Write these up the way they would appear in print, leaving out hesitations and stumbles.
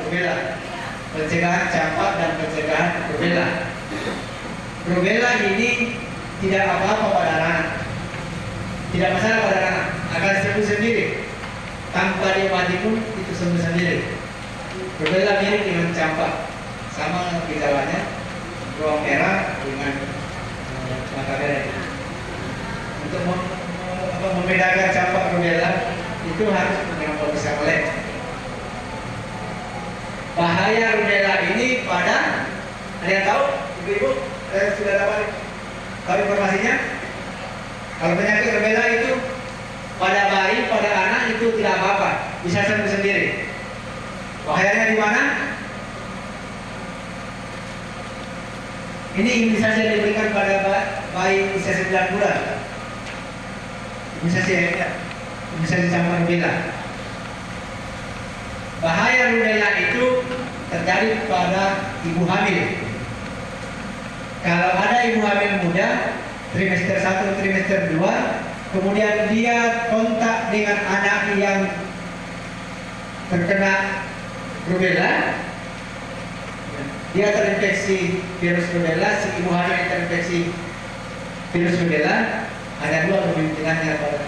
rubella. Pencegahan campak dan pencegahan rubella. Rubella ini tidak apa-apa pada anak, tidak masalah pada anak, akan sembuh sendiri tanpa dia mati pun itu sembuh sendiri. Rubella mirip dengan campak, sama gejalanya, ruang merah dengan mata merah. Untuk membedakan campak rubella itu harus dengan pemeriksaan lab. Bahaya rubella ini pada, ada yang tahu? Ibu-ibu sudah dapat tahu informasinya? Kalau penyakit rubella itu pada bayi, pada anak itu tidak apa-apa, bisa sembuh sendiri. Bahayanya di mana? Ini imunisasi yang diberikan pada bayi usia 9 bulan. Imunisasi campak rubella. Bahaya rubella itu terjadi pada ibu hamil. Kalau ada ibu hamil muda, trimester 1, trimester 2, kemudian dia kontak dengan anak yang terkena rubella, dia terinfeksi virus rubella, si ibu hamil yang terinfeksi virus rubella, ada dua kemungkinannya pada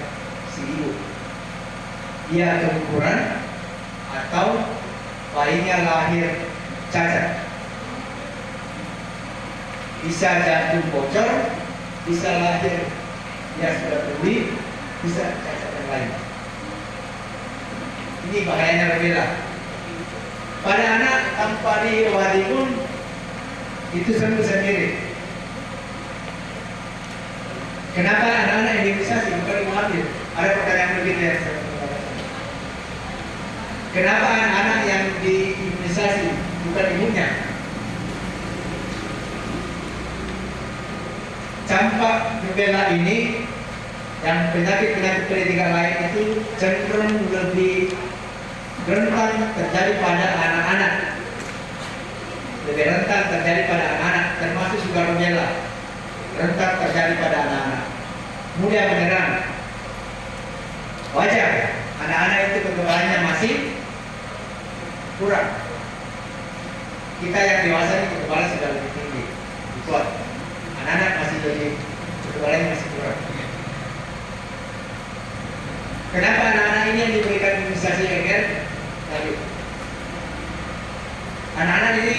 si ibu. Dia keguguran atau bayinya lahir cacat. Bisa jantung bocor, bisa lahir dia sudah tuli, bisa cacat yang lain. Ini bahayanya rubella. Pada anak tanpa diobati pun itu sembuh sendiri. Kenapa anak-anak yang imunisasi bukan ibu hamil? Ada pertanyaan begitu ya. Kenapa anak-anak yang diimunisasi bukan ibunya? Campak rubella ini dan penyakit-penyakit pendidikan lain itu cenderung lebih rentan terjadi pada anak-anak. Lebih rentan terjadi pada anak-anak, termasuk juga rubella. Rentan terjadi pada anak-anak. Mudah menyerang. Wajar, anak-anak itu kekebalannya masih kurang. Kita yang dewasa ini kekebalan sudah lebih tinggi, lebih kuat. Anak-anak masih lebih, kekebalannya masih kurang. Kenapa anak-anak ini yang diberikan imunisasi EGR? Tadi, anak-anak ini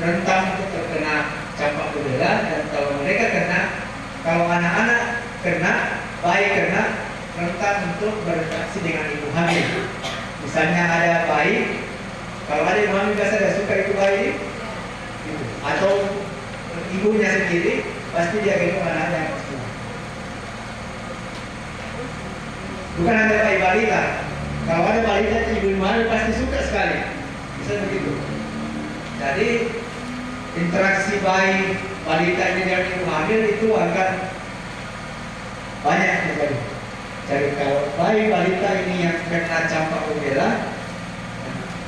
rentan untuk terkena campak rubella, dan kalau mereka kena, kalau anak-anak kena, bayi kena, rentan untuk berinteraksi dengan ibu hamil. Misalnya ada bayi, kalau ada ibu hamil biasa tidak suka itu bayi, gitu. Atau ibunya sendiri, pasti dia gendong anaknya. Bukan hanya bayi balita. Kalau ada balita ibu hamil pasti suka sekali. Bisa begitu. Jadi interaksi bayi balita ini dengan ibu hamil itu akan banyak terjadi. Jadi kalau bayi balita ini yang kena campak rubella,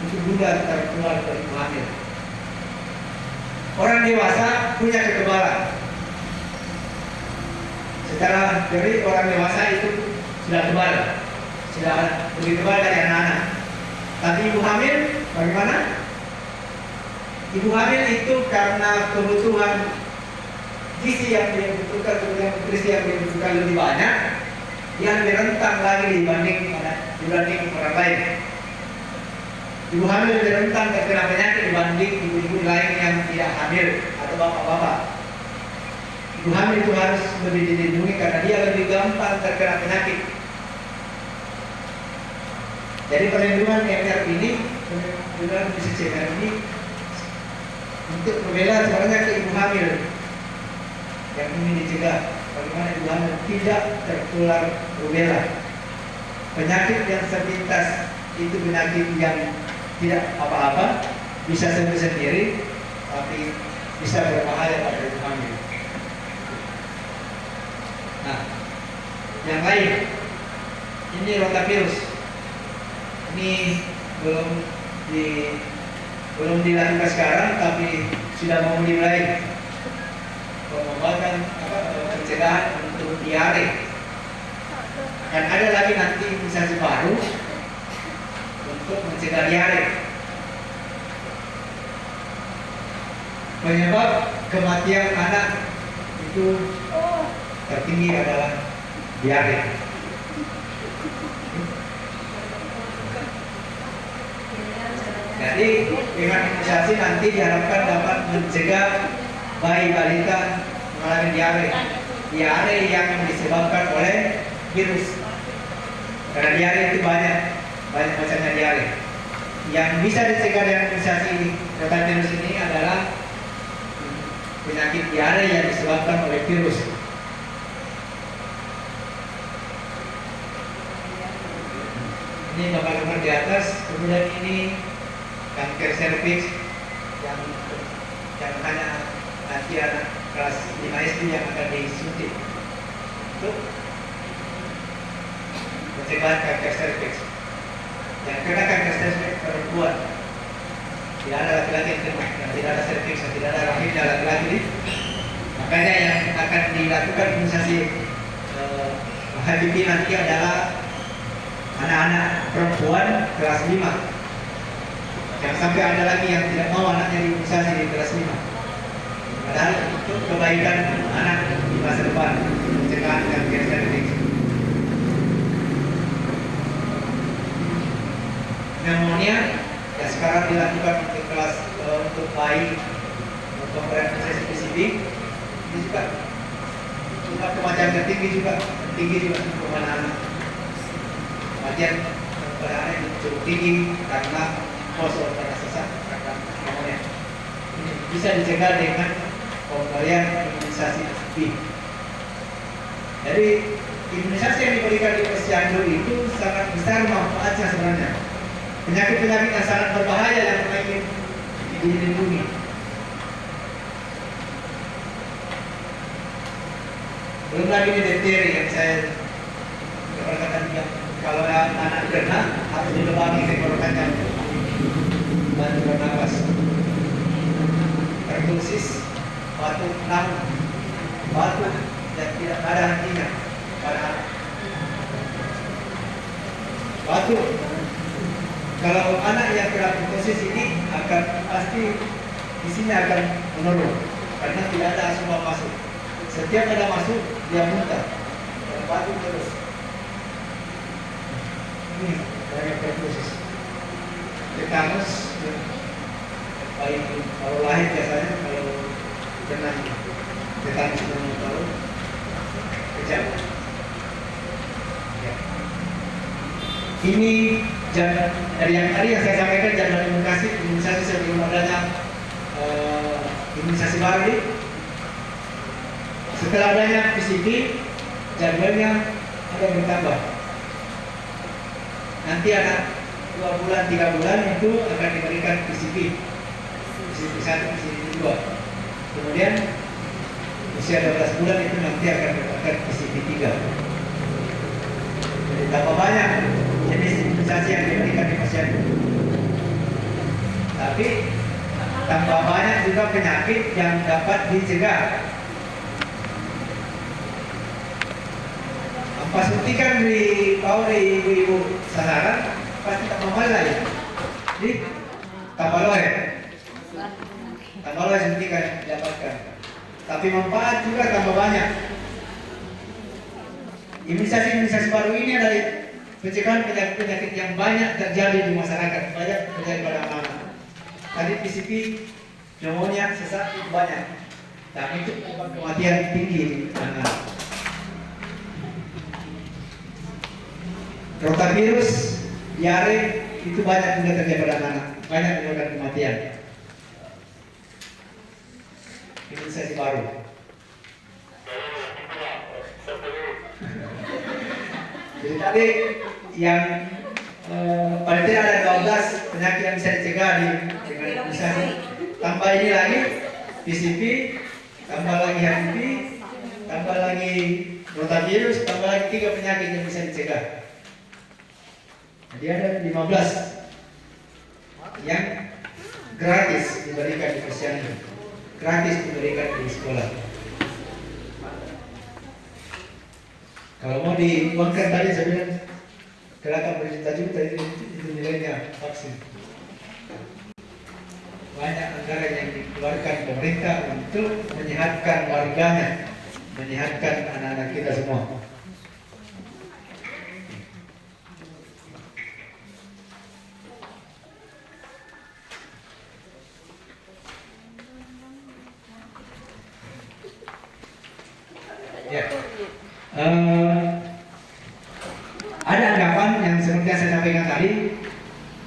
itu mudah tertular dari ibu hamil. Orang dewasa punya kekebalan. Secara dari orang dewasa itu sudah kebal, sudah lebih kebal dari anak-anak. Tapi ibu hamil bagaimana? Ibu hamil itu karena kebutuhan gizi yang dia butuhkan, kebutuhan nutrisi yang dia butuhkan lebih banyak, dia lebih rentan lagi dibanding orang lain. Ibu hamil lebih rentan terkena penyakit dibanding ibu-ibu lain yang tidak hamil atau bapak-bapak. Ibu hamil itu harus lebih dilindungi karena dia lebih gampang terkena penyakit. Jadi perlindungan MR ini, perlindungan BCCR ini untuk rubella sebenarnya ke ibu hamil yang ingin dicegah. Bagaimana ibu hamil tidak tertular rubella. Penyakit yang sepintas itu penyakit yang tidak apa-apa, bisa sembuh sendiri, tapi bisa berbahaya pada ibu hamil. Nah, yang lain, ini rotavirus. Ini belum dilakukan sekarang, tapi sudah mau dimulai pengobatan pencegahan untuk diare. Dan ada lagi nanti imunisasi baru untuk untuk mencegah diare. Penyebab kematian anak itu tertinggi adalah diare. Jadi dengan imunisasi nanti diharapkan dapat mencegah bayi balita mengalami diare. Diare yang disebabkan oleh virus. Karena diare itu banyak macamnya diare. Yang bisa dicegah dengan imunisasi rotavirus ini adalah penyakit diare yang disebabkan oleh virus. Ini gambar-gambar di atas. Kemudian ini kanker serviks yang hanya nanti anak kelas 5 SD yang akan disuntik untuk mencegah kanker serviks. Yang kena kanker serviks perempuan, tidak ada laki-laki yang kena, tidak ada serviks, tidak ada rahimnya laki-laki. Makanya yang akan dilakukan imunisasi HPV nanti adalah anak-anak perempuan kelas 5. Jangan sampai ada lagi yang tidak mau anaknya diimunisasi di kelas 5. Padahal untuk kebaikan anak di masa depan, pencegahan kanker serviks. Pneumonia ya sekarang dilakukan untuk kelas untuk bayi untuk imunisasi PCV. Ini juga kematian tertinggi juga untuk anak-anak. Kematian pada anak itu cukup tinggi karena karena sesak karena pneumonia. Ini bisa dicegah dengan pemberian imunisasi PCV. Jadi imunisasi yang diberikan di posyandu itu sangat besar manfaatnya sebenarnya. Penyakit-penyakit yang sangat berbahaya yang ingin dilindungi. Belum lagi ini difteri yang saya katakan kalau anak kena harus dilubangi tenggorokannya bantu bernafas. Pertusis, batuk namun, batuk yang tidak ada hentinya pada anak. Batuk. Kalau anak yang kena pertusis ini akan pasti isinya akan menurun karena tidak ada asupan masuk. Setiap ada masuk dia muntah, dan batuk terus. Ini dari pertusis. Tetanus, baik kalau lahir biasanya kalau kena tetanus paru kejang. Ya. Ini dari yang tadi yang saya sampaikan jadwal imunisasi sebelum adanya imunisasi baru ini. Setelah adanya PCV, jadwalnya ada bertambah. Nanti anak 2 bulan, 3 bulan itu akan diberikan PCV 1, PCV 2. Kemudian usia 12 bulan itu nanti akan mendapatkan PCV 3. Jadi tambah banyak jenis imunisasi yang diberikan di posyandu. Tapi tambah banyak juga penyakit yang dapat dicegah. Pas suntikan di ibu-ibu sasaran pasti tak mau lagi. Jadi tambah loe suntikan didapatkan. Tapi manfaat juga tambah banyak. Imunisasi baru ini adalah pencegahan penyakit yang banyak terjadi di masyarakat, banyak terjadi pada anak-anak. Tadi PCV, pneumonia, sesak itu banyak. Dan itu kematian tinggi di anak. Rotavirus, diare itu banyak juga terjadi pada anak, banyak menyebabkan kematian. Imunisasi baru. Jadi tadi yang paling tidak ada 12 penyakit yang bisa dicegah dengan imunisasi. Tambah ini lagi PCV, tambah lagi HIV, tambah lagi rotavirus, tambah lagi 3 penyakit yang bisa dicegah. Jadi ada 15 yang gratis diberikan di posyandu, gratis diberikan di sekolah. Kalau mau diuangkan tadi saya bilang Gerakan berjuta-juta itu nilainya vaksin. Banyak anggaran yang dikeluarkan pemerintah untuk menyehatkan warganya, menyehatkan anak-anak kita semua. Ya. Ada anggapan yang seperti yang saya sampaikan tadi,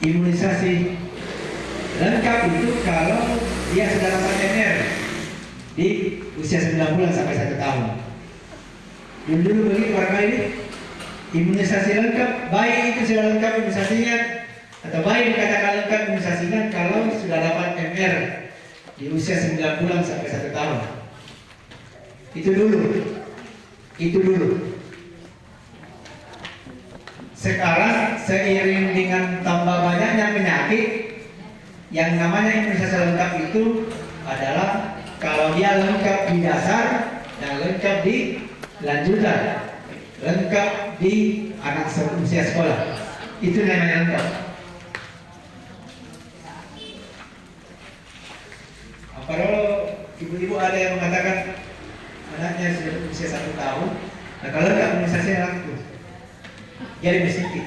imunisasi lengkap itu kalau dia sudah dapat MR di usia 9 bulan sampai 1 tahun. Dulu begitu barangkali imunisasi lengkap, bayi itu sudah lengkap imunisasinya, atau bayi dikatakan lengkap imunisasinya kalau sudah dapat MR di usia 9 bulan sampai 1 tahun. Itu dulu. Sekarang seiring dengan tambah banyaknya penyakit, yang namanya imunisasi lengkap itu adalah kalau dia lengkap di dasar dan lengkap di lanjutan, lengkap di anak usia sekolah, itu namanya lengkap. Kalau ibu-ibu ada yang mengatakan anaknya sudah usia 1 tahun, nah kalau lengkap imunisasinya langsung jadi sedikit.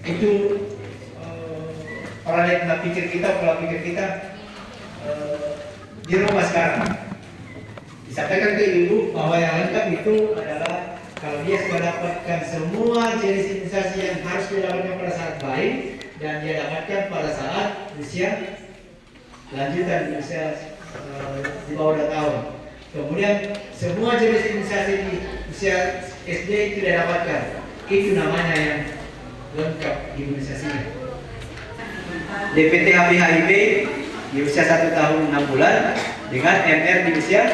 Itu pola pikir kita dirubah sekarang. Disampaikan ke ibu bahwa yang lengkap itu adalah kalau dia sudah dapatkan semua jenis imunisasi yang harus didapatkan pada saat bayi dan dia dapatkan pada saat usia lanjutan, usia di bawah 2 tahun. Kemudian semua jenis imunisasi di usia SD itu dia dapatkan. Itu namanya yang lengkap imunisasinya. DPT HIV di usia 1 tahun 6 bulan dengan MR di usia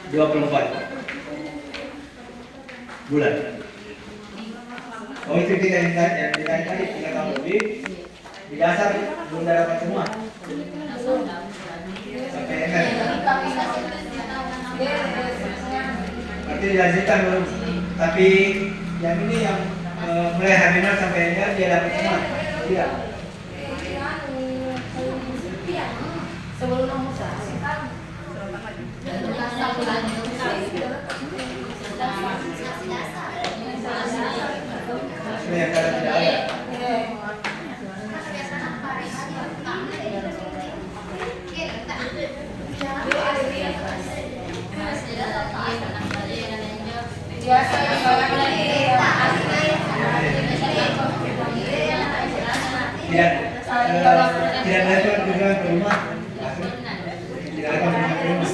24 bulan. Oh itu kita yang ditanya tadi 3 tahun lebih. Di dasar belum dapat semua. Sampai MR. Berarti dilanjutkan belum. Tapi yang ini yang mulai H- sampai MR dia dapat semua. Iya. Sebelum imunisasi kan yang kalau tidak ada. Tidak dapat juga ke rumah. Tidak dapat ke rumah.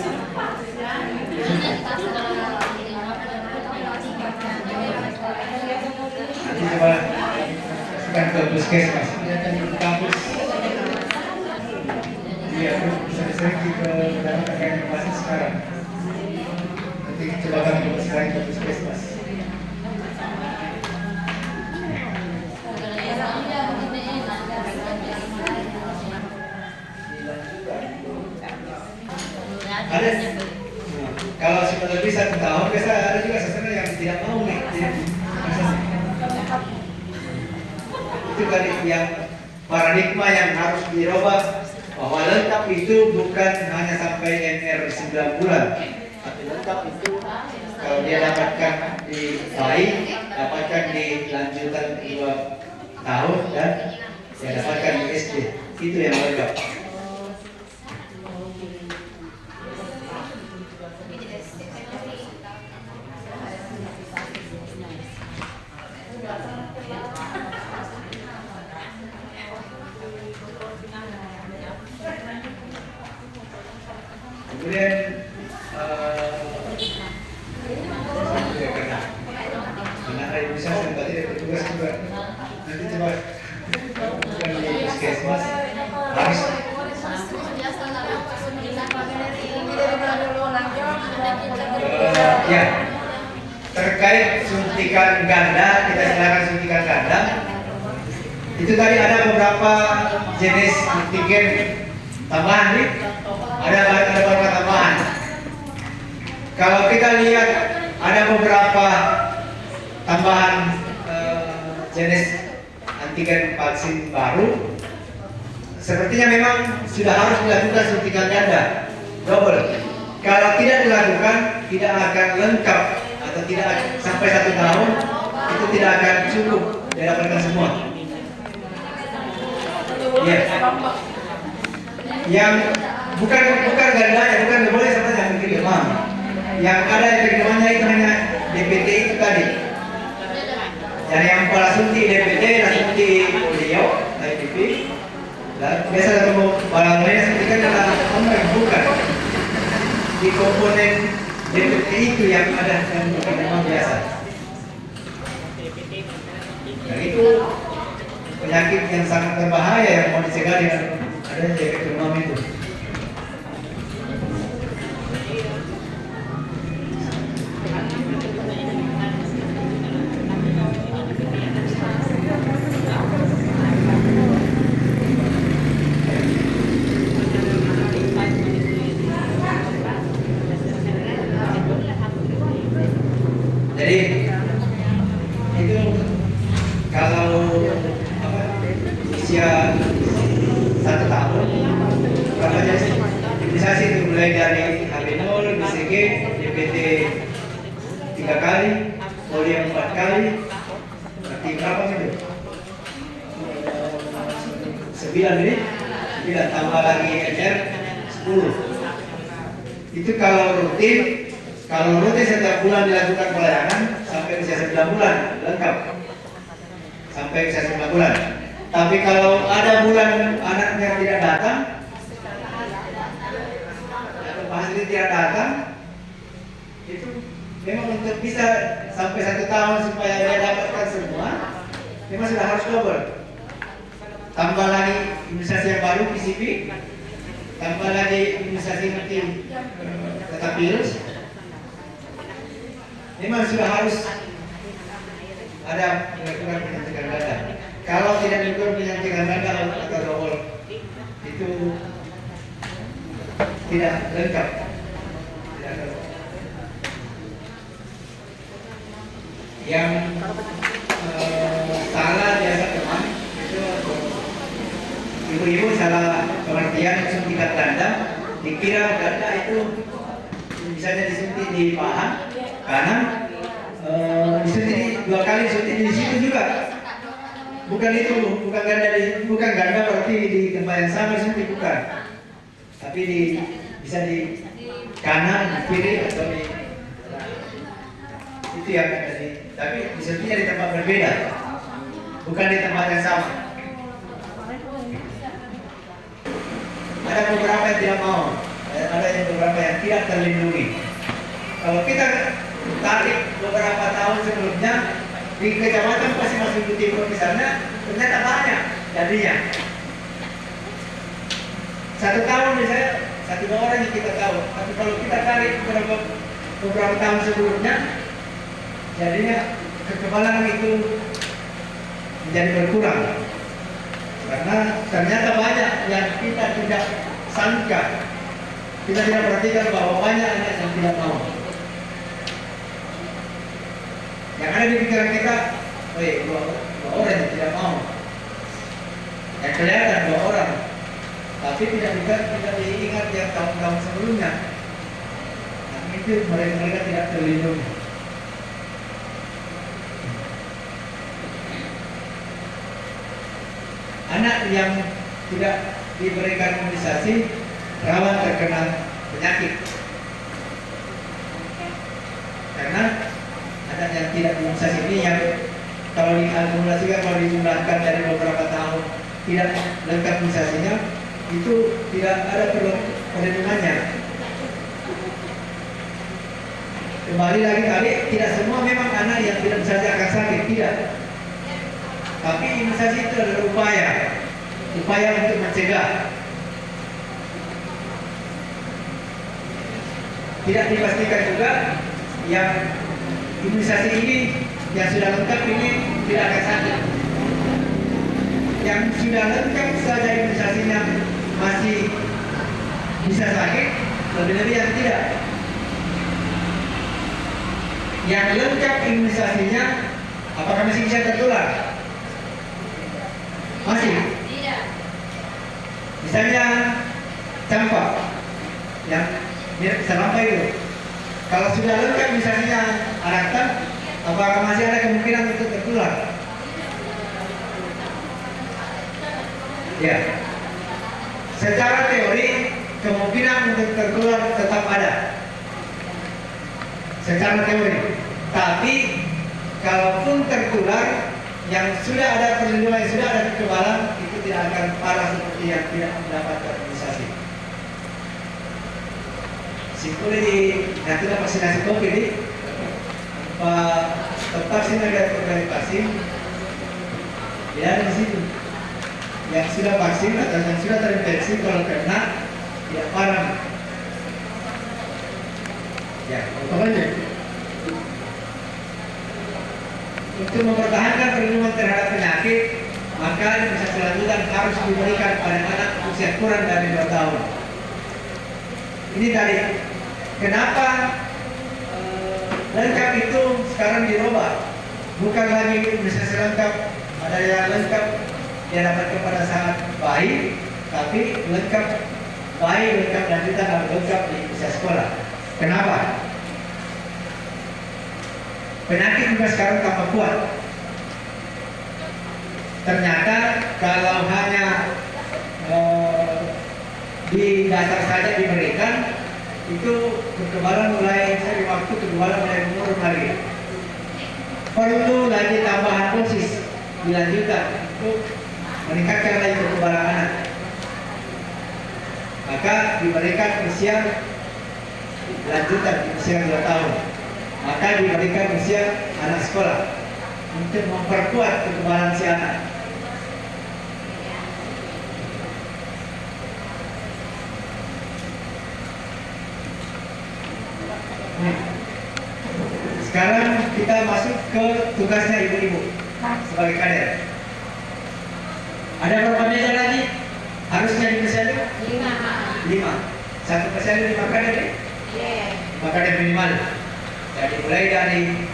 Nanti coba kan ke puskesmas, datang ke kampus. Iya, sering ke dalam terkait informasi sekarang. Nanti coba kami sekarang ke puskesmas. Ada kalau sudah lebih 1 tahun biasa ada juga seseorang yang tidak mau nih itu tadi yang paradigma yang harus dirubah bahwa lengkap itu bukan hanya sampai MR 9 bulan tapi lengkap itu kalau dia dapatkan di bayi, dapatkan di lanjutan 2 tahun dan dia dapatkan di SD, itu yang lengkap. Kemudian karena ada imunisasi yang tadi ada petugas juga nanti coba di puskesmas harus ya terkait suntikan ganda, kita silakan suntikan ganda. Itu tadi ada beberapa jenis antigen tambahan nih. Ada beberapa tambahan. Kalau kita lihat ada beberapa tambahan jenis antigen vaksin baru, sepertinya memang sudah harus dilakukan suntikan ganda double. Kalau tidak dilakukan, tidak akan lengkap atau tidak sampai 1 tahun itu tidak akan cukup didapatkan semua. Ya. Yang bukan gandanya, bukan boleh sama yang bikin demam. Yang ada efek demamnya itu hanya DPT itu tadi. Dan yang pola suntik DPT dan suntik polio, IPV, dan biasa ketemu barang lain suntikan dalam bukan di komponen DPT itu yang ada yang bikin demam biasa. Dan itu penyakit yang sangat berbahaya yang mau dicegah dengan adanya efek demam itu. Jadi itu kalau usia 1 tahun berapa jenis imunisasi itu mulai dari HB0, BCG, DPT 3 kali, polio 4 kali, berarti berapa itu? 9 ini, 9 tambah lagi HR 10. Itu kalau rutin setiap bulan dilakukan pelayanan sampai usia 9 bulan lengkap, sampai usia 9 bulan. Tapi kalau ada bulan anaknya tidak datang atau pasien tidak datang, itu memang untuk bisa sampai 1 tahun supaya dia dapatkan semua, memang sudah harus double. Tambah lagi imunisasi yang baru PCV, tambah lagi imunisasi nanti tetap virus. Memang sudah harus ada dilakukan penyuntikan ganda. Kalau tidak dilakukan penyuntikan ganda atau double, itu tidak lengkap. Yang salah biasa teman itu ibu-ibu salah pengertian suntikan ganda, dikira ganda itu misalnya disuntik di paha kanan, disuntik 2 kali, suntik di situ juga. Bukan itu, bukan ganda berarti di tempat yang sama suntik, bukan. Tapi bisa di kanan, di kiri atau di itu yang tadi. Tapi disuntiknya di tempat berbeda, bukan di tempat yang sama. Ada beberapa yang tidak mau, ada yang beberapa yang tidak terlindungi. Kalau kita tarik beberapa tahun sebelumnya di kecamatan pasti masuk di timur misalnya, ternyata banyak jadinya. 1 tahun misalnya 1-2 orang yang kita tahu, tapi kalau kita tarik beberapa tahun sebelumnya, jadinya kekebalan itu menjadi berkurang. Karena ternyata banyak yang kita tidak sangka, kita tidak perhatikan bahwa banyak anak yang tidak mau. Yang ada di pikiran kita, dua orang yang tidak mau. Yang kelihatan 2 orang, tapi tidak diingat yang tahun-tahun sebelumnya. Nah, itu mereka tidak terlindungi. Anak yang tidak diberikan imunisasi rawan terkena penyakit. Karena anak yang tidak diimunisasi ini yang kalau diakumulasikan, kalau dijumlahkan dari beberapa tahun tidak lengkap imunisasinya, itu tidak ada perlindungannya. Kembali lagi tadi, tidak semua memang anak yang tidak imunisasi akan sakit, tidak. Tapi imunisasi itu adalah upaya untuk mencegah. Tidak dipastikan juga yang imunisasi ini yang sudah lengkap ini tidak akan sakit. Yang sudah lengkap saja imunisasinya masih bisa sakit, lebih-lebih yang tidak. Yang lengkap imunisasinya apakah masih bisa tertular? Masih? Misalnya campak yang mirip serampai itu. Kalau sudah lengkap misalnya anak, apakah masih ada kemungkinan untuk tertular? Ya. Secara teori kemungkinan untuk tertular tetap ada. Secara teori. Tapi kalaupun tertular, yang sudah ada perlindungan, yang sudah ada kekebalan, itu tidak akan parah seperti yang tidak mendapatkan imunisasi. Simpulnya di Natuna vaksinasi COVID ini, vaksin dari vaksin, ya di situ. Yang sudah vaksin atau yang sudah terinfeksi kalau kena tidak parah. Ya, pokoknya untuk mempertahankan perlindungan terhadap penyakit, maka imunisasi lanjutan harus diberikan pada anak usia kurang dari 2 tahun. Ini tadi, kenapa lengkap itu sekarang dirubah? Bukan lagi imunisasi lengkap, ada yang lengkap yang dapat pada saat bayi, tapi lengkap bayi, lengkap lanjutan atau lengkap di usia sekolah. Kenapa? Penyakit juga sekarang tambah kuat. Ternyata kalau hanya di dasar saja diberikan, itu kekebalan mulai dari waktu kekebalan mulai menurun lagi. Perlu lagi tambahan dosis dilanjutkan untuk meningkatkan lagi kekebalan anak. Maka diberikan usia lanjutan di usia 2 tahun. Maka diberikan usia anak sekolah untuk memperkuat kekebalan si anak. Sekarang kita masuk ke tugasnya ibu-ibu sebagai kader. Ada berapa meja lagi? Harusnya di posyandu? 5. 1 posyandu 5 kader ya? 5 kader minimal. Jadi mulai dari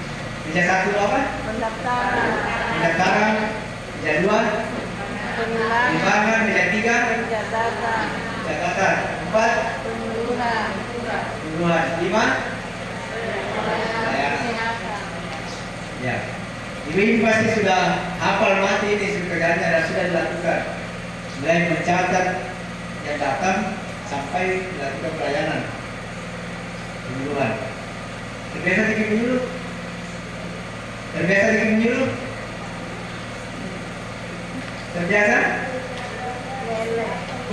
meja 1 apa? Pendaftaran. Meja 2 timbangan. Meja 3 catatan. 4 penyuluhan. 5 ya. Ibu pasti sudah hafal mati ini pekerjaannya dan sudah dilakukan. Mulai mencatat yang datang sampai dilakukan pelayanan penyuluhan. Terbiasa bikin penyuluh? Terbiasa bikin penyuluh? Terbiasa?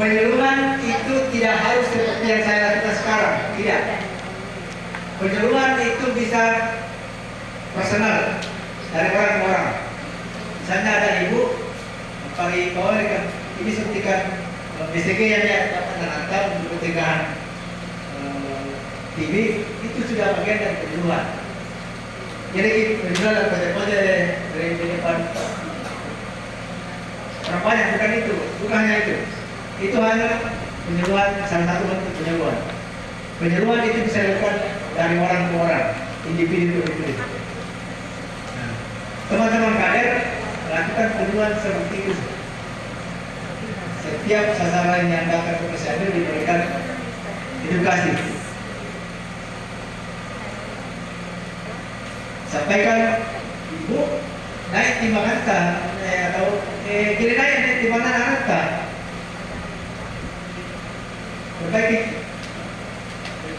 Penyuluhan itu tidak harus seperti yang saya lakukan sekarang. Tidak. Penyuluhan itu bisa personal dari orang ke orang. Misalnya ada ibu pagi kawal ini suntikan BCG yang dia dapat menangkap untuk pencegahan TB, itu sudah bagian dari penyuluhan. Jadi penyuluhan dan kode-kode dari depan orang banyak, bukan itu, bukan hanya itu. Itu hanya penyuluhan, salah satu bentuk penyuluhan. Penyuluhan itu bisa dilakukan dari orang ke orang, individu ke individu. Teman-teman kader lakukan penyuluhan seperti itu. Setiap sasaran yang datang ke posyandu diberikan edukasi. Sampaikan, ibu naik timbangan atau kira naik timbangan anak perbaiki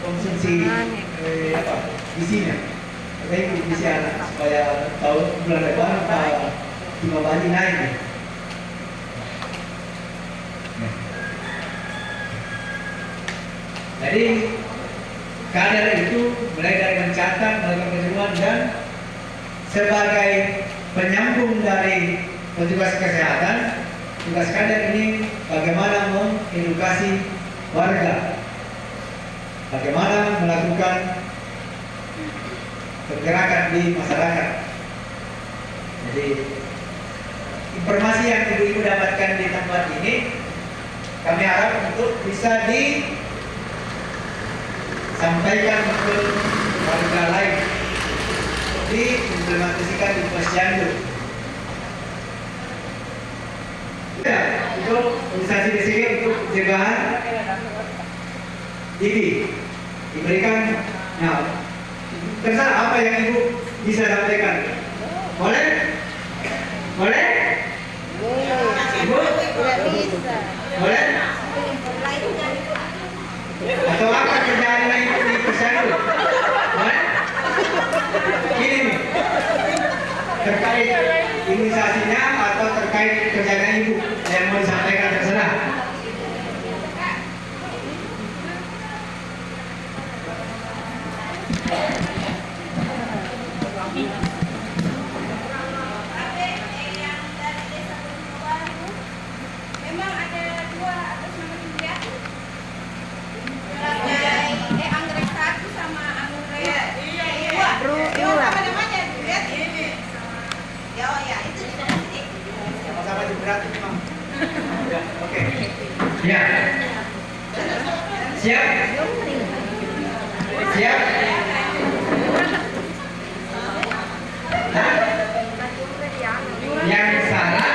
konsumsi gizinya. Baik di anak supaya tahun bulan depan timah bayi naik. Jadi kader itu mulai dari mencatat, melakukan penyuluhan dan sebagai penyambung dari petugas kesehatan, tugas kader ini bagaimana mengedukasi warga, bagaimana melakukan pergerakan di masyarakat. Jadi informasi yang ibu-ibu dapatkan di tempat ini kami harap untuk bisa disampaikan ke warga lain, diimplementasikan di posyandu. itu organisasi di sini untuk pencegahan TV diberikan. Nah, terserah apa yang ibu bisa sampaikan. Boleh? Boleh? Ibu? Boleh? Atau apa kerjaan lain di posyandu? Boleh? Ini nih, terkait imunisasinya atau terkait kerjaan ibu yang mau disampaikan, terserah. Memang ada 2 atas nama Julia. Anggrek 1 sama anggrek. Iya. Sama namanya Juliet ini. Ya, itu di sana sini. Sama-sama berat memang. Ya, oke. Ya. Siap? Siap? Nah, yang salah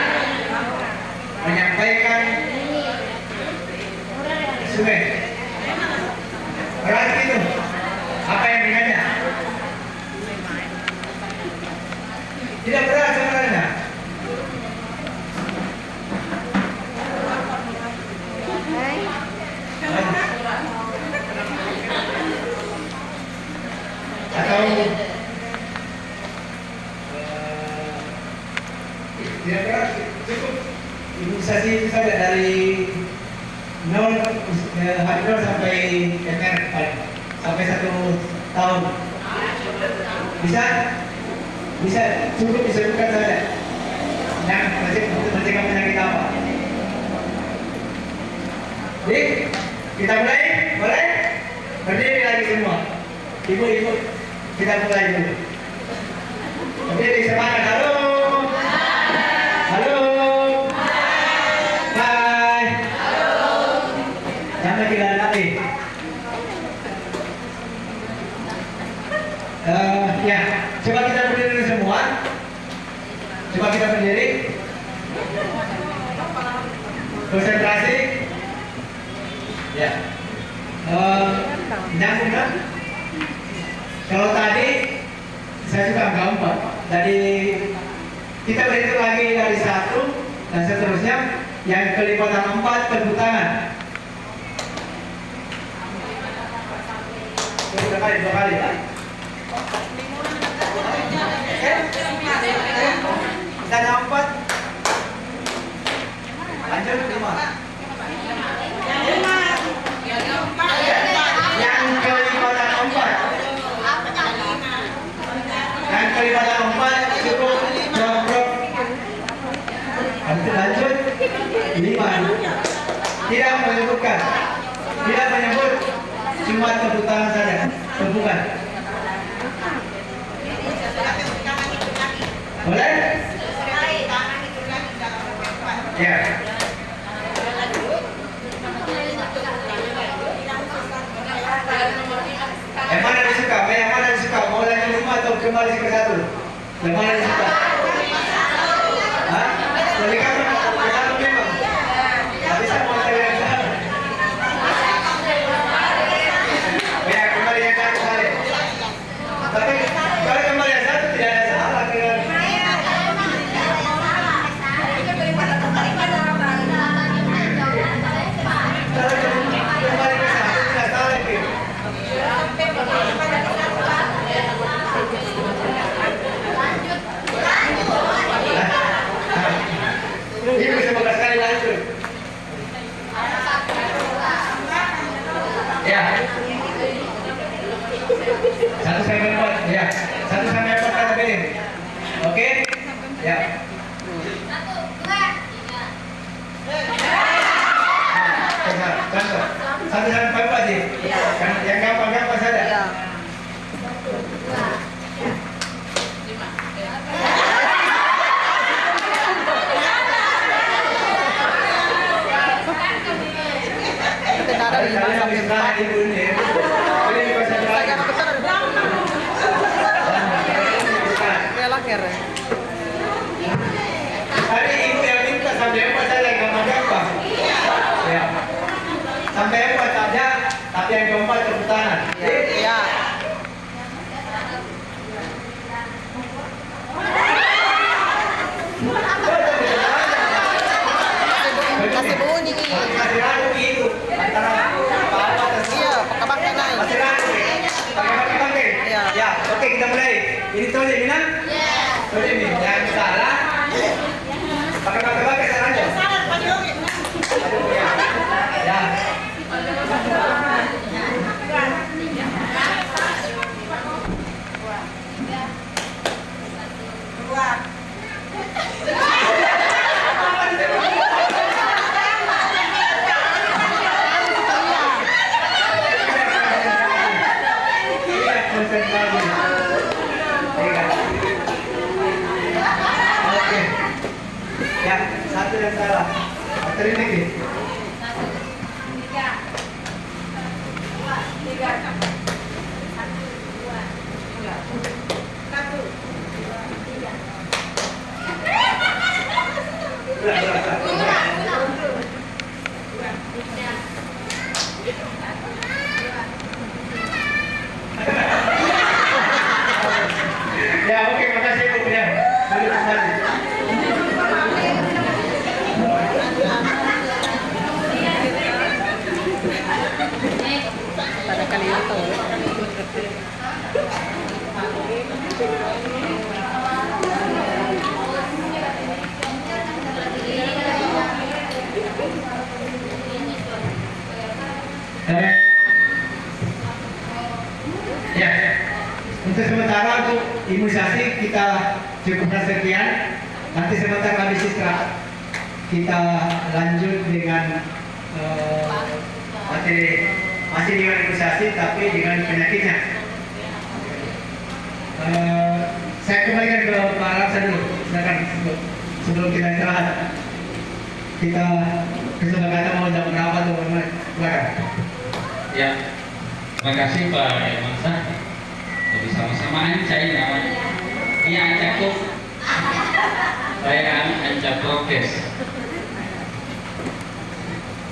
menyampaikan sungai. Berat itu. Apa yang dengannya? Tidak berat sebenarnya. Atau tidak berat, cukup imunisasi itu saja dari 0 sampai MR sampai 1 tahun. Bisa? Bisa, cukup disebutkan saja. Yang mencegah penyakit apa? Jadi, kita mulai? Boleh? Berdiri lagi semua. Ibu, kita mulai dulu. Berdiri semangat. Halo. Halo. Hai. Halo. Jangan kita lagi. Ya, coba kita berdiri semua. Coba kita berdiri. Konsentrasi. Ya. Nyambung kan? Kalau tadi saya suka gampang. Tadi kita berhitung lagi dari 1 dan seterusnya. Yang kelipatan 4 tepuk tangan. Dua kali kan? Kita 4. Lanjut 5. Yang kelipatan 4. Yang kelipatan 4 cukup drop. Lanjut 5. Tidak menyebutkan. Tidak menyebut. Cuma tepuk tangan saja. Tepukan. Boleh? Ya. Yang mana disuka? Yang mana disuka? Mau lagi 5 atau kembali ke 1? Yang mana disuka? Hah? Jadi kamu ke 1 memang? Tapi saya mau cari yang sana. Ya, kembali yang 1 kali. Tapi kalau kembali yang 1 tidak ada salah dengan ini bisa 15 kali lanjut. Ya. 1 sampai 4. Ya. 1 sampai 4 kata pilih. Oke? Ya. 1 sampai 4 sih. Yang gampang-gampang saja. Ada 5 sampai 4. Hari ibu yang minta sampai 4 saja gampang-gampang. Jadi ini yang salah pakai pakai salah aja. Aduh, ya. Ya. Iya, konsentrasi. Iya. Oke. Ya, satu yang salah. Terima kasih. Ya, oke, makasih Bu. Ya, boleh kembali. Pada kali itu. Ya, untuk sementara untuk imunisasi kita cukupkan sekian. Nanti sebentar habis istirahat kita lanjut dengan materi masih dengan imunisasi tapi dengan penyakitnya. Saya kembalikan ke Pak Ramsa dulu. Silakan sebelum kita istirahat. Kita kesepakatan mau jam berapa tuh teman-teman? Silakan. Ya, terima kasih Pak Irmansyah. Jadi sama-sama Anca ini namanya. Ini Anca Kuk. Saya Anca Prokes.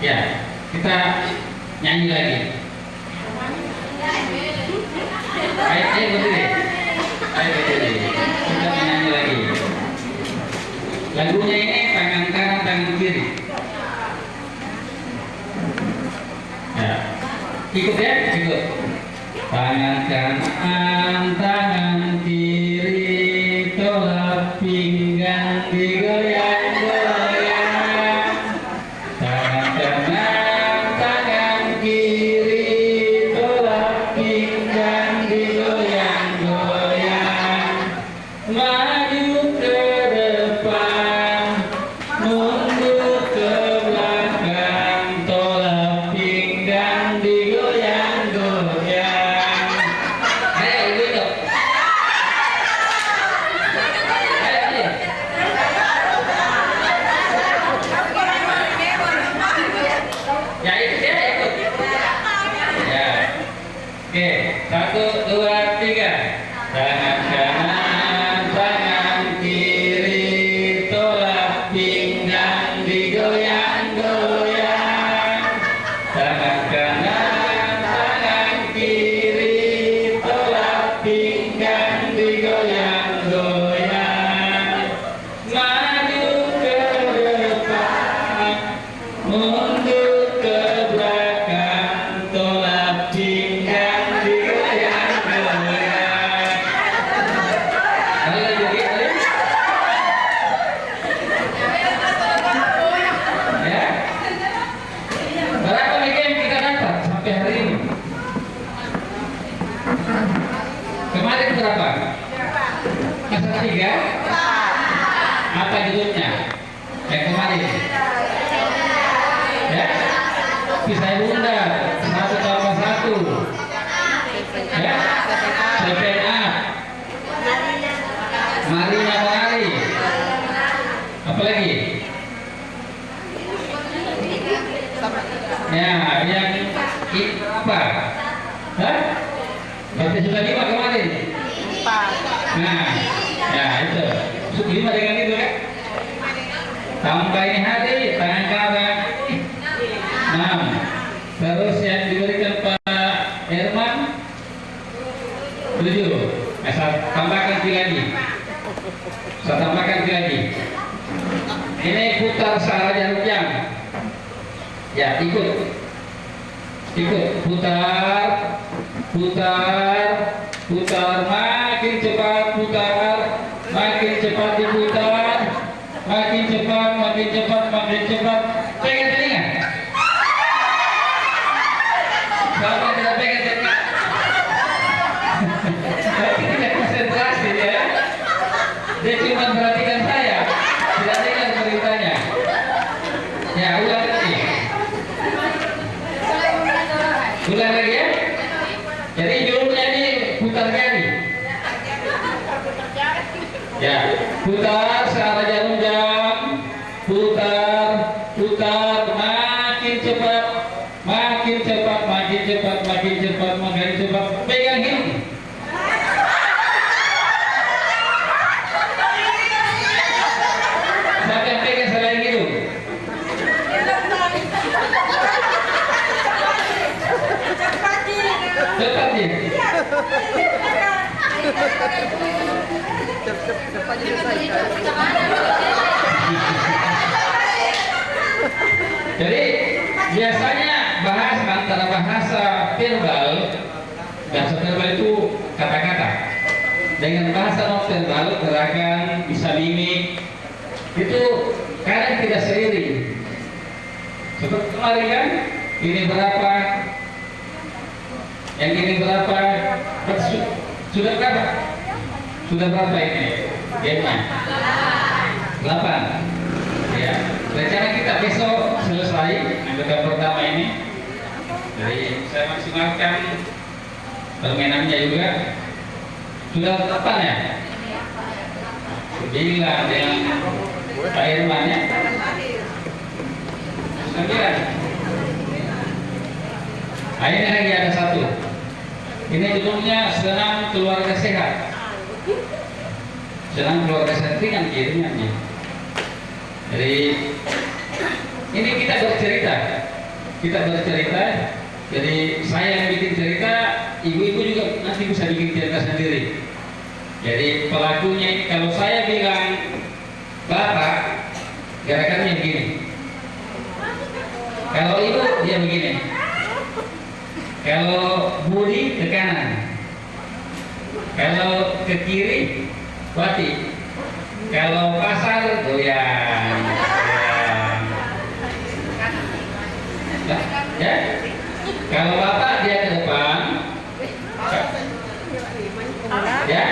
Ya, kita nyanyi lagi. Ayo berdiri. Ayo berdiri. Kita menyanyi lagi. Lagunya ini tangan kanan, tangan kiri. Ya. Ikut ya, ikut. Tangan kanan, tangan kiri, tolak pinggang digoyang-goyang. Tangan kanan, tangan kiri, tolak pinggang digoyang-goyang. Maju ke depan, mundur ke belakang, tolak pinggang digoyang-goyang. Ayo gitu. Ayo nih. Ya ikut ya ikut. Ya. Oke, 1, 2, 3. Tangan kanan, tangan kiri, tolak pinggang digoyang-goyang. Tangan kanan, tangan kiri, tolak pinggang digoyang-goyang. Maju ke depan, mundur ke belakang, tolak pinggang digoyang-goyang. Ayo lagi, ayo. Ya. Berapa lagi yang kita dapat sampai hari ini? Kemarin berapa? Masa 3? Apa judulnya? Yang kemarin? Ya? Pisah bunda 1 tambah 1. Ya? CPNA. Marinya menari. Apa lagi? Ya, yang apa? Hah? Berarti sudah 5 kemarin. Nah, ya itu. 5 dengan itu kan? Tambah ini hari, tangan kanan. 6. Terus yang diberikan Pak Herman 7. Saya tambahkan 3 lagi. Saya tambahkan 3 lagi. Ini putar searah jarum jam. Ya, ikut. Putar, putar, putar, makin cepat putar. makin cepat diputar, makin cepat, makin cepat, makin cepat. Pegang telinga. Siapa yang tidak pegang telinga? Tapi tidak konsentrasi ya. Dia cuma perhatikan saya, tidak dengar beritanya. Ya, ulang lagi. Ulang lagi ya. Jadi jurumnya ini putar jari. Ya, putar searah jarum jam, putar, putar, makin cepat, makin cepat, makin cepat, makin cepat, makin cepat. Pegang hidung. Siapa yang pegang selain hidung? Cepat nih. Cepat diselesaikan. Jadi biasanya antara bahasa verbal itu kata-kata dengan bahasa non verbal gerakan bisa mimik itu kadang tidak seiring. Seperti kemarin kan ini berapa, yang ini berapa, sudah berapa? Sudah berapa ini? Gamenya? 8. Ya. Rencana kita besok selesai anggota pertama ini. Jadi saya maksimalkan permainannya juga. Sudah 8 ya? 9 dengan Pak Irman ya? 9. Nah, ini lagi ada 1. Ini judulnya Senam Keluarga Sehat. Senam keluarga sehat ringan kirinya. Jadi ini kita bercerita. Jadi saya yang bikin cerita, ibu-ibu juga nanti bisa bikin cerita sendiri. Jadi pelakunya ini kalau saya bilang bapak, gerakannya begini. Kalau ibu dia begini. Kalau budi ke kanan. Kalau ke kiri, wati. Kalau pasar, goyang. Ya. Kalau bapak dia ke depan, ya.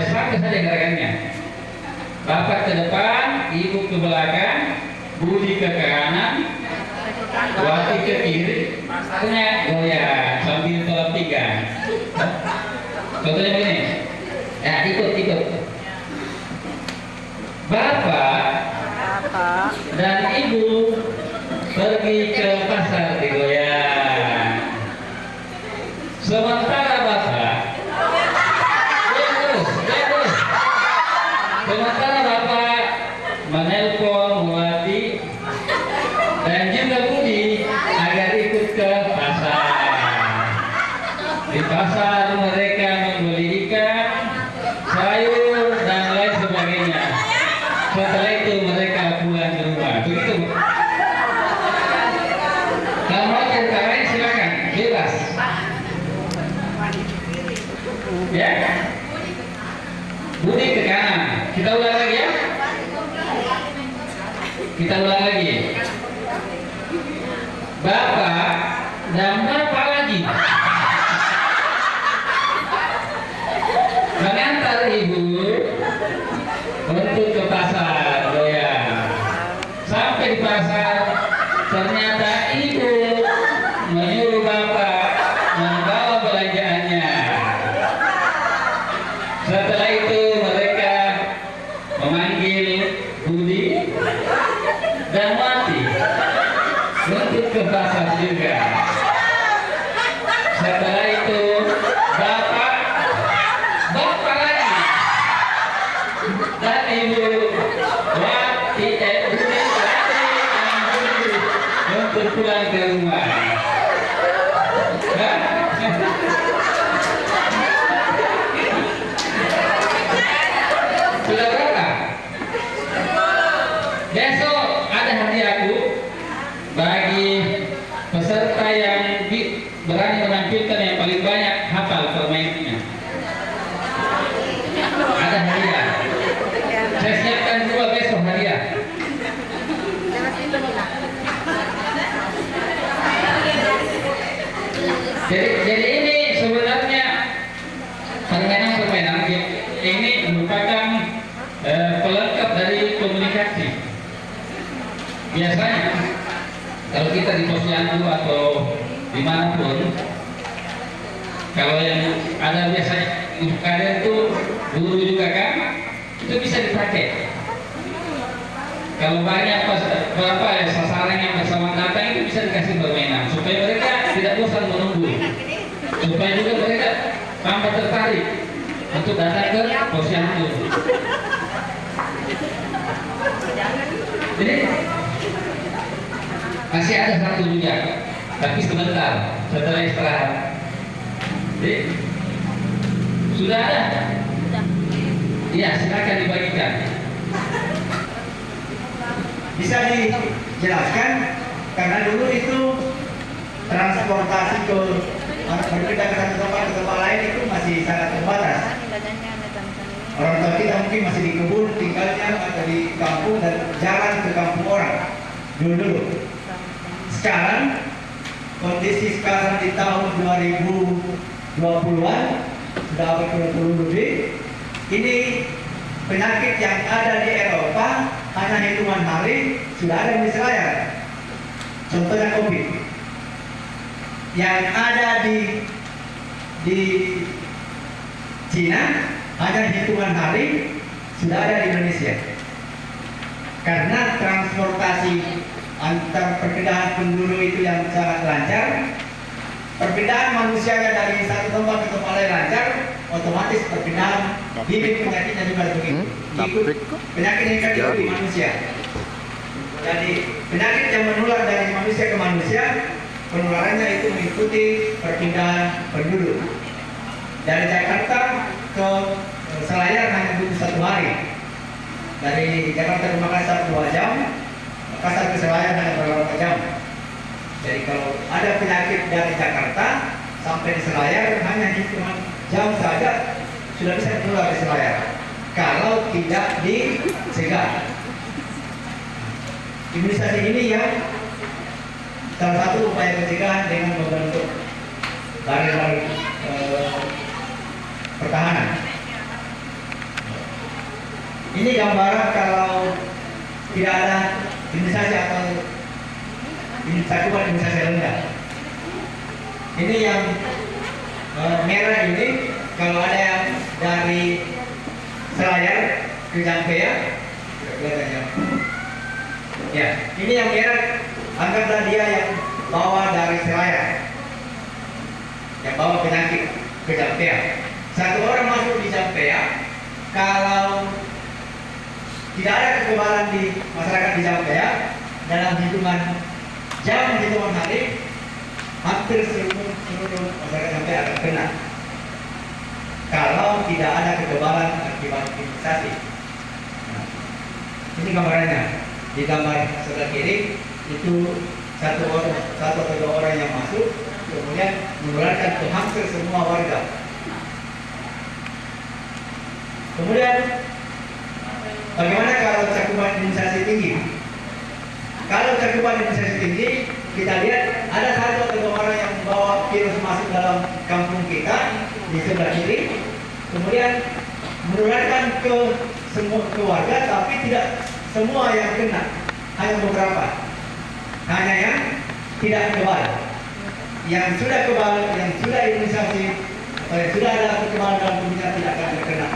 Sama saja gerakannya. Bapak ke depan, ibu ke belakang, budi ke kanan, wati ke kiri, pasarnya goyang sambil tolak pinggang. Contohnya begini, ya ikut. Bapak dan ibu pergi ke pasar digoyang. Sementara bapak, terus. Sementara bapak menelpon Wati dan juga Budi agar ikut ke pasar. Di pasar mereka membeli ikan, sayur dan lain sebagainya. Setelah itu mereka pulang ke rumah. Begitu. Kalau mau cerita lain silakan, bebas. Ya. Budi ke kanan. Kita ulang lagi ya. Bapak dan bapak lagi mengantar ibu untuk ke pasar goyang. Sampai di pasar ternyata ibu menyuruh bapak membawa belanjaannya. Setelah itu mereka memanggil Budi dan Wati untuk ke pasar juga. Setelah itu bapak lagi dan ibu Wati Budi untuk pulang ke rumah. Sudah berapa? Besok ada hadiahku bagi peserta yang berani menampilkan yang paling banyak hafal permainannya. Ada merupakan pelengkap dari komunikasi. Biasanya kalau kita di posyandu atau dimanapun, kalau yang ada biasanya kalian itu guru juga kan, itu bisa dipakai. Kalau banyak berapa ya sasaran yang bersama datang itu bisa dikasih permainan supaya mereka tidak bosan menunggu, supaya juga mereka tambah tertarik untuk datang ke posyandu. Jadi masih ada satu juga, tapi sebentar setelah istirahat. Jadi sudah ada? Iya, silakan dibagikan. Bisa dijelaskan karena dulu itu transportasi ke berpindah ke satu tempat ke tempat lain itu masih sangat terbatas. Orang tua kita mungkin masih di kebun tinggalnya atau di kampung dan jalan ke kampung orang dulu. Sekarang kondisi sekarang di tahun 2020-an sudah abad ke-20 lebih, ini penyakit yang ada di Eropa hanya hitungan hari sudah ada di Selayar. Contohnya COVID. Yang ada di Cina hanya hitungan hari sudah ada di Indonesia. Karena transportasi antar perpindahan penduduk itu yang sangat lancar, perpindahan manusia dari satu tempat ke tempat lain lancar, otomatis perpindahan bibit penyakitnya juga begitu. Ikut penyakit yang ikut di manusia. Jadi penyakit yang menular dari manusia ke manusia, penularannya itu mengikuti perpindahan penduduk. Dari Jakarta ke Selayar hanya butuh 1 hari. Dari Jakarta ke Makassar 2 jam, Makassar ke Selayar hanya beberapa jam. Jadi kalau ada penyakit dari Jakarta sampai di Selayar hanya hitungan jam saja sudah bisa keluar di Selayar. Kalau tidak dicegah. Imunisasi ini yang salah satu upaya pencegahan dengan membentuk barrier pertahanan. Ini gambaran kalau tidak ada imunisasi atau cakupan imunisasi rendah. Ini yang merah ini kalau ada yang dari Selayar ke Jampea, ya, ini yang merah anggaplah dia yang bawa dari Selayar, yang bawa penyakit ke Jampea. Satu orang masuk di Jampea, kalau tidak ada kekebalan di masyarakat di Jampea dalam hitungan jam, hitungan hari, hampir seluruh masyarakat Jampea akan kena. Kalau tidak ada kekebalan akibat imunisasi. Nah, ini gambarannya. Di gambar sebelah kiri itu satu atau 2 orang yang masuk, kemudian menularkan ke hampir semua warga. Kemudian bagaimana kalau cakupan imunisasi tinggi? Kalau cakupan imunisasi tinggi, kita lihat ada 1 atau 2 orang yang membawa virus masuk dalam kampung kita di sebelah kiri, kemudian menularkan ke semua keluarga, tapi tidak semua yang kena, hanya beberapa, hanya yang tidak kebal. Yang sudah kebal, yang sudah imunisasi, atau yang sudah ada kekebalan dalam tubuhnya tidak akan terkena.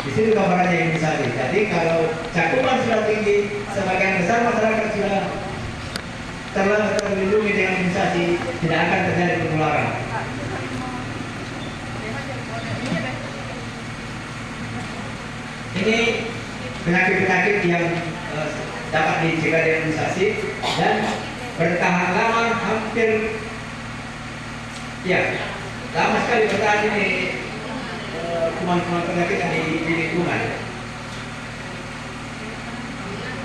Di sini gambarannya imunisasi. Jadi kalau cakupan sudah tinggi, sebagian besar masyarakat sudah terlindungi dengan imunisasi, tidak akan terjadi penularan. Ini penyakit-penyakit yang dapat dicegah dengan imunisasi dan bertahan lama, hampir lama sekali bertahan ini kuman-kuman penyakit yang di lingkungan.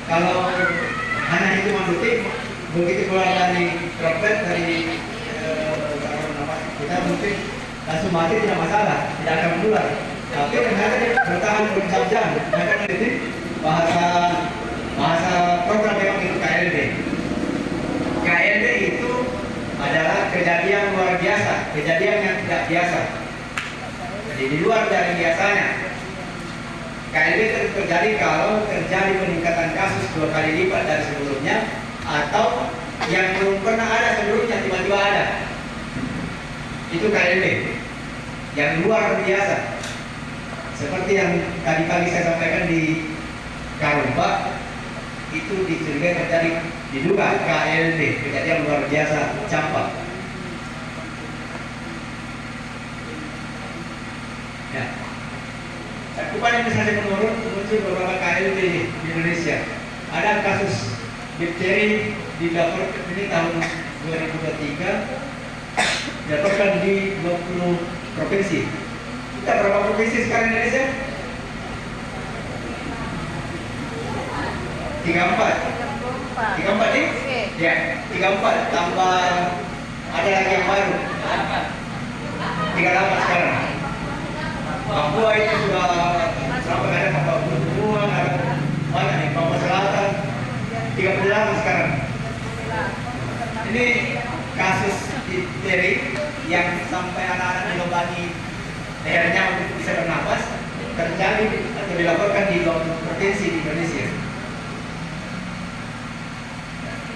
Kalau hanya hitungan detik, begitu keluar dari droplet dari nafas kita mungkin langsung mati, tidak masalah, tidak akan menular. Tapi ternyata dia bertahan berjam-jam. Karena ini bahasa program memang itu KLB. KLB itu adalah kejadian luar biasa, kejadian yang tidak biasa. Jadi Jadi di luar dari biasanya. KLB terjadi kalau terjadi peningkatan kasus 2 kali lipat dari sebelumnya, atau yang belum pernah ada sebelumnya tiba-tiba ada. Itu KLB yang luar biasa. Seperti yang tadi pagi saya sampaikan di Karumba, itu dicurigai terjadi, diduga KLB, kejadian luar biasa campak. Ya. Cakupan imunisasi menurun, muncul beberapa KLB di Indonesia. Ada kasus difteri dilaporkan ini tahun 2023, dilaporkan di 20 provinsi. Kita berapa provinsi sekarang di Indonesia? 34. 34 nih? Ya, 34 tambah ada lagi yang baru. 38 sekarang. Papua itu sudah berapa ada Papua semua, ada banyak nih, Papua Selatan 38 sekarang. Ini kasus difteri yang sampai anak-anak dilubangi lehernya untuk bisa bernapas terjadi atau dilaporkan di 20 provinsi di Indonesia.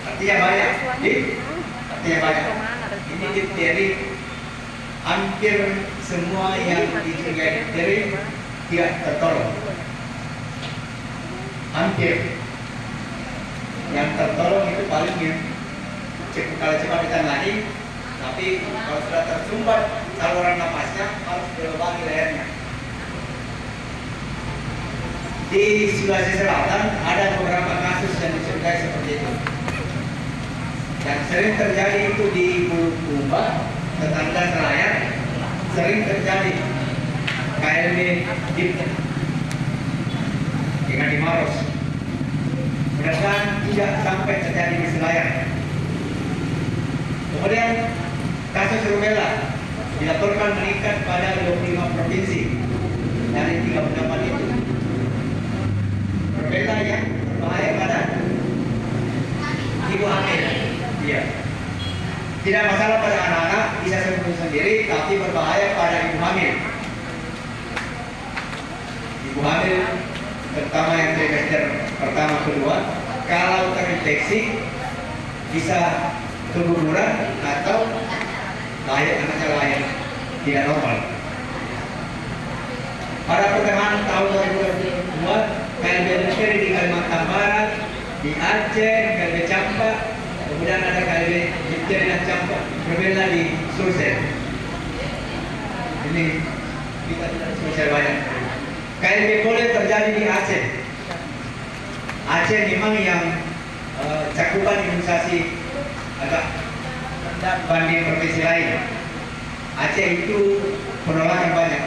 Artinya banyak, artinya banyak. Ini difteri, hampir semua yang dicurigai difteri tidak tertolong. Hampir. Yang tertolong itu paling kalau cepat ditangani, tapi kalau sudah tersumbat saluran napasnya harus dilubangi lehernya. Di Sulawesi Selatan ada beberapa kasus yang dicurigai seperti itu. Yang sering terjadi itu di Bulukumba, tetangga Selayar, sering terjadi KLB difteri dengan di Maros. Mudah-mudahan tidak sampai terjadi di Selayar. Kemudian kasus rubella dilaporkan meningkat pada 25 provinsi dari 38 itu. Rubella yang berbahaya pada ibu hamil. Iya. Tidak masalah pada anak-anak, bisa sembuh sendiri, tapi berbahaya pada ibu hamil. Ibu hamil, terutama yang trimester pertama kedua, kalau terinfeksi bisa keguguran atau anaknya lahir tidak normal. Pada pertengahan tahun 2022, KLB difteri di Kalimantan Barat, di Aceh, KLB campak, kemudian ada KLB difteri dan campak berbeda di Sulsel. Ini kita tidak Sulsel banyak. KLB boleh terjadi di Aceh. Aceh memang yang cakupan imunisasi agak rendah banding provinsi lain. Aceh itu penolakan banyak.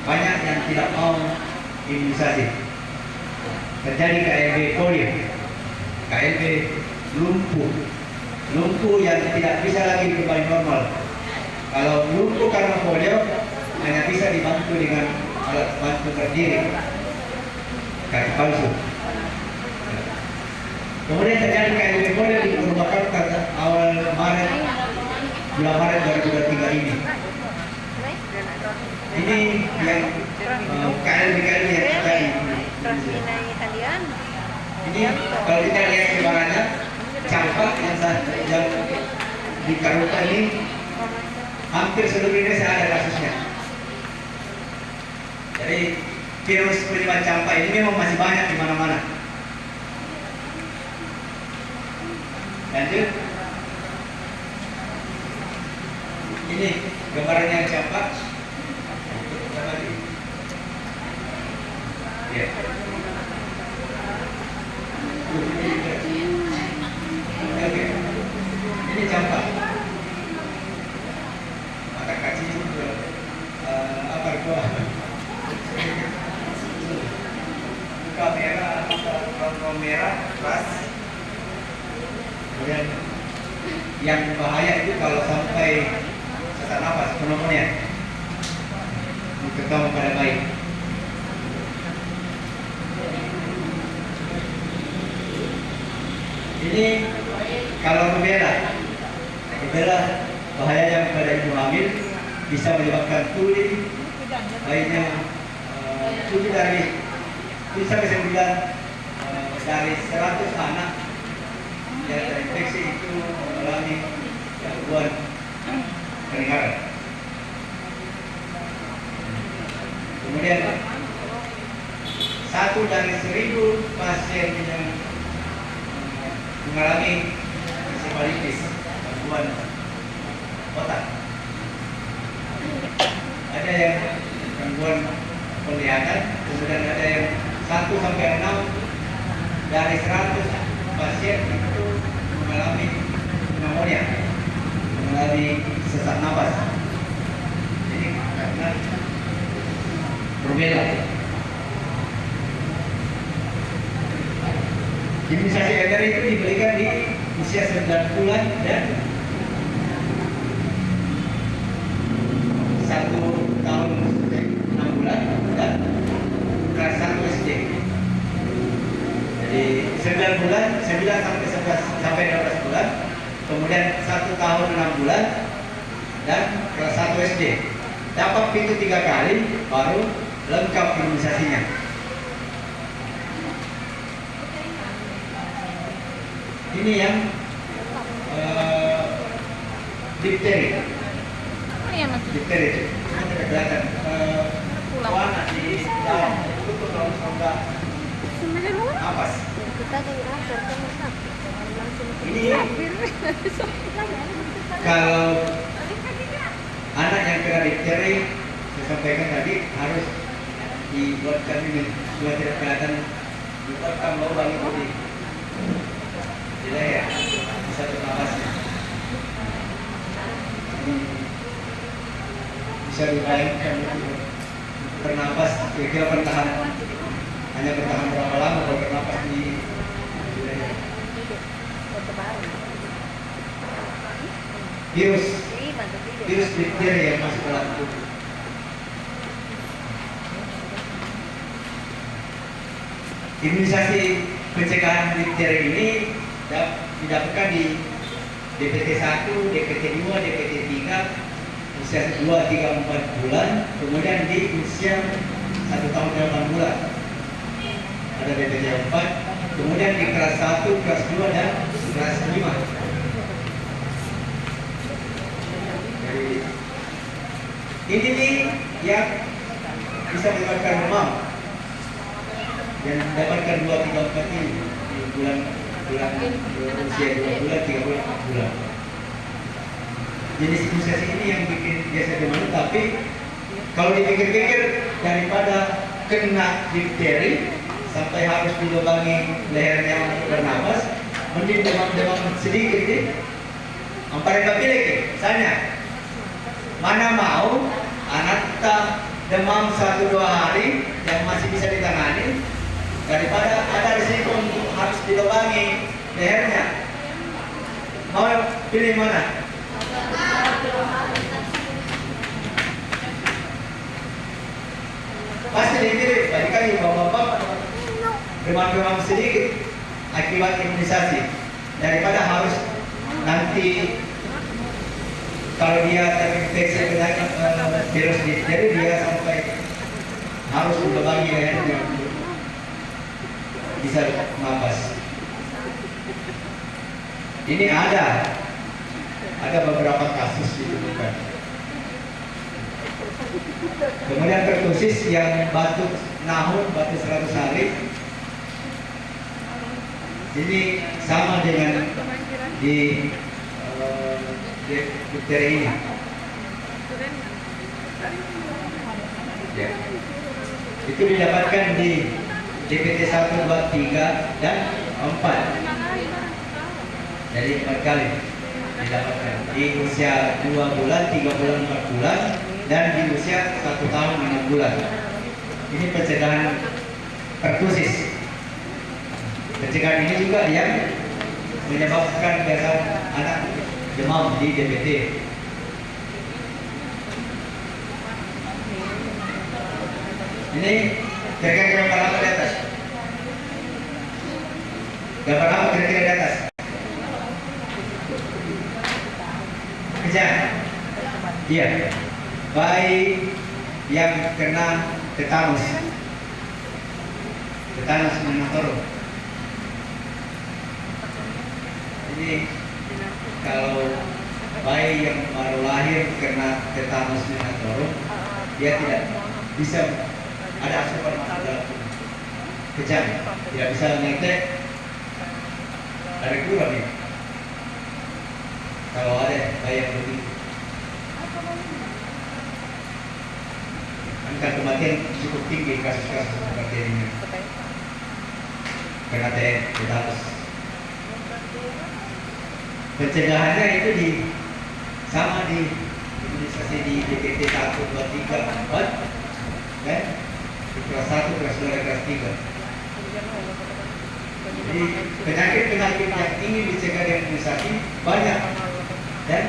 Banyak yang tidak mau imunisasi. Terjadi KLB polio, KLB lumpuh yang tidak bisa lagi kembali normal. Kalau lumpuh karena polio hanya bisa dibantu dengan alat bantu berdiri, kaki palsu. Kemudian terjadi KLB polio di Purwakarta awal bulan Maret 2023 ini. Ini yang KLB yang terjadi. Ini kalau kita lihat sebarannya, campak yang di Karumba ini hampir seluruh Indonesia ada kasusnya. Jadi virus penyebab campak ini memang masih banyak di mana-mana. Lanjut. Ini gambarannya yang campak. Ya. Oke. Ini campak. Mata kaci juga apa itu? Muka merah, rongga merah, keras. Kemudian yang bahaya itu kalau sampai sesak nafas, pneumonia. Terutama pada bayi. Ini kalau rubella bahayanya pada ibu hamil, bisa menyebabkan tuli, lainnya tuli dari bisa kesembilan dari 100 anak yang terinfeksi itu mengalami gangguan pendengaran. Kemudian 1 dari 1000 pasien yang mengalami encephalitis, gangguan otak. Ada yang gangguan penglihatan, kemudian ada yang 1 sampai 6 dari 100 pasien itu mengalami pneumonia, mengalami sesak napas. Jadi karena rubella. Imunisasi MR itu diberikan di usia 9 bulan dan 1 tahun 6 bulan dan kelas 1 SD. Jadi 9 bulan, 9 sampai 11 sampai 12 bulan, kemudian 1 tahun 6 bulan dan kelas 1 SD. Dapat pintu 3 kali baru lengkap imunisasinya. Ini yang difteri. Iya, Mas. Difteri itu tidak kelihatan. Warna di dalam itu kalau enggak napas. Ini kalau anak yang kena difteri, saya sampaikan tadi harus dibuatkan ini supaya tidak kelihatan, dibuatkan lubang itu di leher, bisa bernapasnya. Bisa dibayangkan bernapas kira-kira bertahan, hanya bertahan berapa lama kalau bernapas di leher. Virus difteri yang masuk ke dalam tubuh. Imunisasi pencegahan difteri ini didapatkan di DPT 1, DPT 2, DPT 3, usia 2, 3, 4 bulan, kemudian di usia 1 tahun 8 bulan. Ada DPT 4, kemudian di kelas 1, kelas 2, dan kelas 5. Jadi, ini nih yang bisa menyebabkan demam dan mendapatkan 2, 3, 4 ini di bulan usia 2 bulan, 3 bulan, 4 bulan. Jenis imunisasi ini yang bikin biasa demam, tapi kalau dipikir-pikir daripada kena difteri sampai harus dilubangi lehernya untuk bernapas, mending demam-demam sedikit deh. Mereka pilih, misalnya, mana mau anak kita demam 1-2 hari yang masih bisa ditangani daripada ada risiko untuk harus dilubangi lehernya. Mau pilih mana? Pasti dipilih, balik lagi bapak-bapak demam-demam sedikit akibat imunisasi daripada harus nanti kalau dia terinfeksi penyakit virus difteri dia sampai harus dilubangi lehernya bisa napas. Ini ada beberapa kasus ditemukan. Kemudian pertusis yang batuk nahun, batuk 100 hari. Ini sama dengan di difteri ini. Ya. Itu didapatkan di DPT 1, 2, 3, dan 4. Jadi 4 kali didapatkan di usia 2 bulan, 3 bulan, 4 bulan, dan di usia 1 tahun 6 bulan. Ini pencegahan pertusis. Pencegahan ini juga yang menyebabkan biasa anak demam di DPT. Ini kira-kira gambar apa di atas? Gambar apa kira-kira di atas? Kerja? Iya. bayi yang kena tetanus nematoro. Jadi kalau bayi yang baru lahir kena tetanus nematoro, dia tidak bisa ada asupan masuk dalam tubuh, kejang, tidak bisa ngetek dari kurang ya. Kalau ada bayi yang begitu, angka kematian cukup tinggi kasus-kasus seperti ini. Kena tetanus. Pencegahannya itu sama di imunisasi di DPT 1, 2, 3, 4, kan? Di kelas 1, kelas 2, kelas 3. Jadi penyakit-penyakit yang ingin dicegah dengan imunisasi banyak dan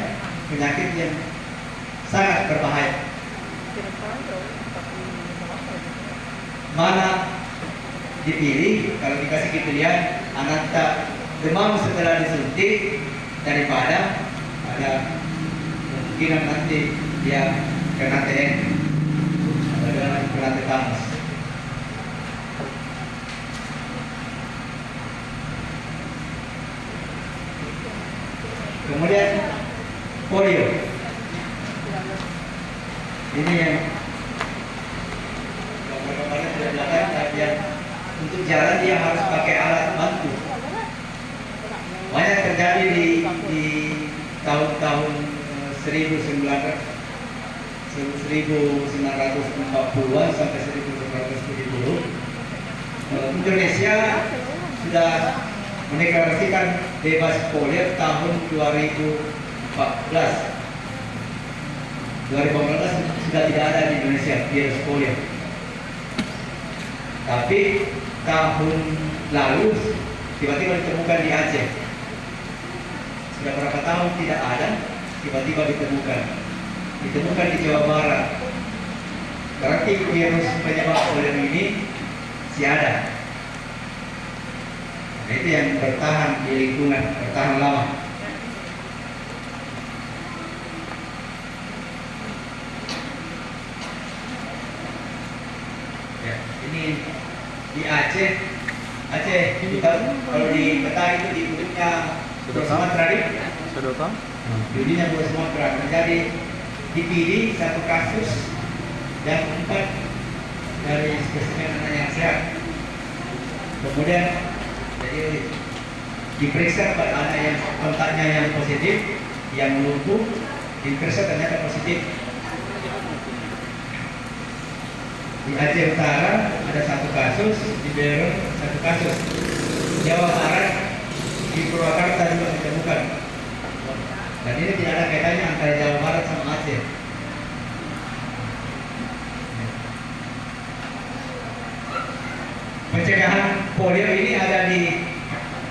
penyakit yang sangat berbahaya. Mana dipilih kalau dikasih pilihan anak tak demam setelah disuntik daripada ada kemungkinan nanti dia kena TN atau kena tetanus. Kemudian polio. Ini yang gambar-gambarnya sudah belakang, tapi yang untuk jalan dia harus pakai alat bantu. Banyak terjadi di tahun-tahun 1940-an sampai 1970. Indonesia sudah mendeklarasikan bebas polio tahun 2014. 2014 sudah tidak ada di Indonesia virus polio. Tapi tahun lalu tiba-tiba ditemukan di Aceh. Sudah berapa tahun tidak ada, tiba-tiba ditemukan di Jawa Barat. Berarti virus penyebab polio ini masih ada. Nah, itu yang bertahan di lingkungan, bertahan lama. Ya, ini di Aceh, kita kalau di peta itu di ujungnya Pulau Sumatera di ujungnya Pulau Sumatera terjadi di Pidi satu kasus dan 4 dari spesimen anak yang sehat. Kemudian jadi diperiksa pada anak yang kontaknya yang positif, yang lumpuh, diperiksa ternyata positif. Di Aceh Utara ada 1 kasus, di Bero 1 kasus, Jawa Barat, di Purwakarta juga ditemukan. Dan ini tidak ada kaitannya antara Jawa Barat sama Aceh. Pencegahan polio ini ada di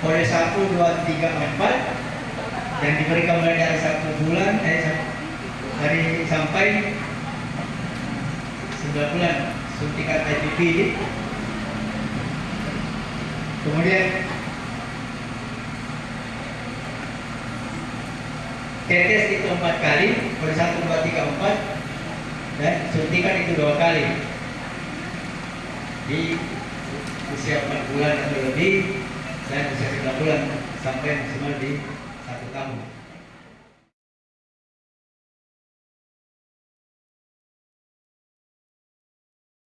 polio 1, 2, 3, 4 yang diberikan mulai dari 1 bulan dari sampai 9 bulan suntikan IPV. Kemudian tetes itu 4 kali, polio 1, 2, 3, 4 dan suntikan itu 2 kali di usia 4 bulan atau lebih dan usia 9 bulan sampai maksimal di 1 tahun.